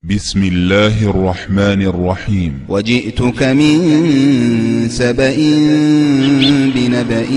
بسم الله الرحمن الرحيم. وجئتك من سبأ بنبأ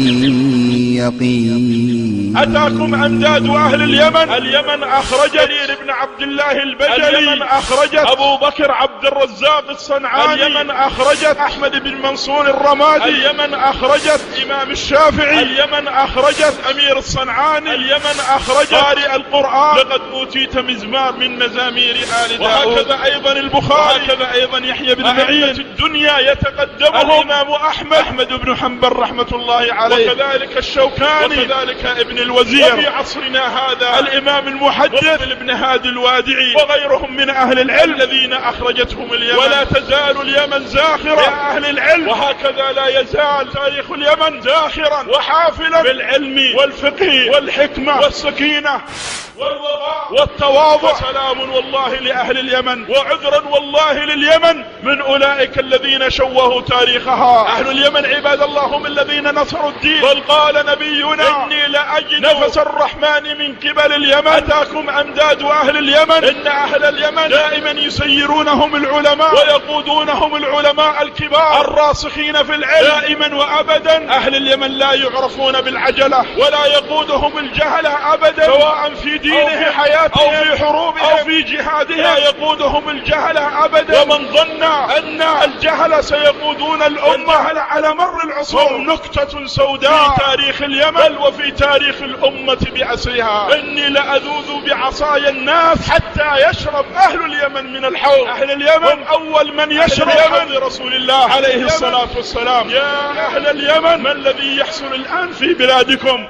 يقين. أتاكم أمداد أهل اليمن. اليمن أخرجت جرير بن عبد الله البجلي. اليمن أخرجت أبو بكر عبد الرزاق الصنعاني. اليمن أخرجت أحمد بن منصور الرمادي. اليمن أخرجت إمام الشافعي. اليمن أخرجت أمير الصنعاني. اليمن أخرجت قارئ القرآن. لقد أوتيت مزمار من مزامير آل داود. وهكذا أيضا البخاري. وهكذا أيضا يحيى بن معين. الدنيا يتقدمهم الإمام أحمد بن حنبل رحمة الله عليه، وكذلك الشوكاني، وكذلك ابن الوزير، وفي عصرنا هذا الإمام المحدث ابن هادي الوادعي وغيرهم من أهل العلم الذين أخرجتهم اليمن. ولا تزال اليمن زاخرة يا أهل العلم، وهكذا لا يزال تاريخ اليمن زاخرا وحافلا بالعلم والفقه والحكمة والسكينة والوضاء والتواضع. سلام والله لأهل اليمن، وعذرا والله لليمن من أولئك الذين شوهوا تاريخها. أهل اليمن عباد الله هم الذين نصروا الدين، بل قال نبينا إني لأجد نفس الرحمن من قبل اليمن. أتاكم أمداد أهل اليمن. إن أهل اليمن دائما يسيرونهم العلماء ويقودونهم العلماء الكبار الراسخين في العلم دائما وأبدا. أهل اليمن لا يعرفون بالعجلة، ولا يقودهم الجهلة أبدا، سواء في دينهم أو في حياتهم أو في حروبهم أو في جهادهم. لا يقودهم الجهلة أبدا. ومن ظن أن الجهل سيقودون الأمة على مر العصور هم نكتة سوداء في تاريخ اليمن وفي تاريخ الأمة بأسرها. إني لأذوذ بعصاي الناس حتى يشرب أهل اليمن من الحوض. أهل اليمن هم أول من يشرب حوض رسول الله عليه الصلاة والسلام. يا أهل اليمن، ما الذي يحصل الآن في بلادكم؟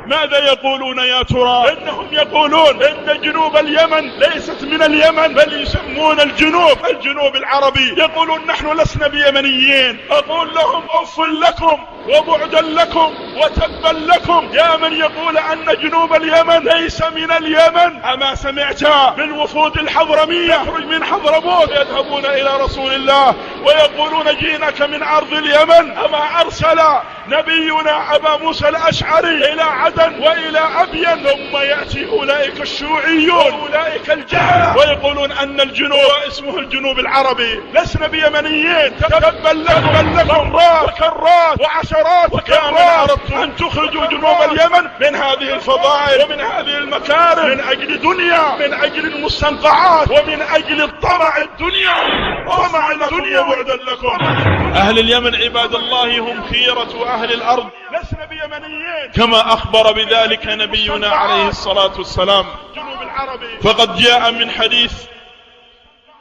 ماذا يقولون يا ترى؟ إنهم يقولون إن جنوب اليمن ليست من اليمن، بل يسمون الجنوب العربي. يقولون نحن لسنا بيمنيين. أقول لهم أف لكم وبعدا لكم وتبا لكم يا من يقول أن جنوب اليمن ليس من اليمن. أما سمعت بالوفود الحضرمية يخرج من حضرموت يذهبون إلى رسول الله ويقولون جيناك من أرض اليمن؟ أما أرسل نبينا أبا موسى الأشعري إلى عدن وإلى أبين، ثم يأتي أولئك الشيوعيون أولئك الجهل ويقولون أن الجنوب اسمه الجنوب العربي. لسنا بيمنيين. تبا لكم مرات وكرات وعشرات وكرات أن تخرجوا جنوب اليمن من هذه الفضائل ومن هذه المكارم من أجل دنيا، من أجل المستنقعات، ومن أجل الطمع الدنيا. طمع الدنيا بعدا لكم. أهل اليمن عباد الله هم خيرة أهل الأرض. لسنا بيمنيين كما أخبر بذلك نبينا عليه الصلاة والسلام. فقد جاء من حديث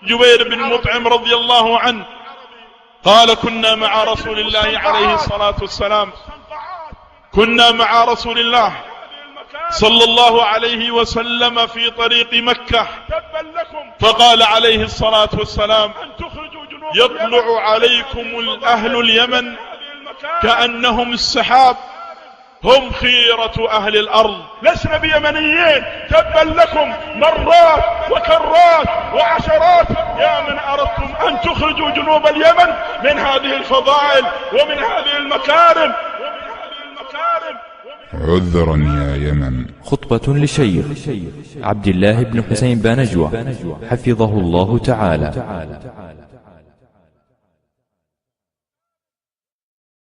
جبير بن مطعم رضي الله عنه قال كنا مع رسول الله عليه الصلاة والسلام، كنا مع رسول الله صلى الله عليه وسلم في طريق مكة، فقال عليه الصلاة والسلام يطلع عليكم أهل اليمن كأنهم السحاب، هم خيرة أهل الأرض. لسنا بيمنيين. تبا لكم مرات وكرات وعشرات يا من أردتم أن تخرجوا جنوب اليمن من هذه الفضائل ومن هذه المكارم. عذرا يا يمن. خطبة للشيخ عبد الله بن حسين بانجوى حفظه الله تعالى.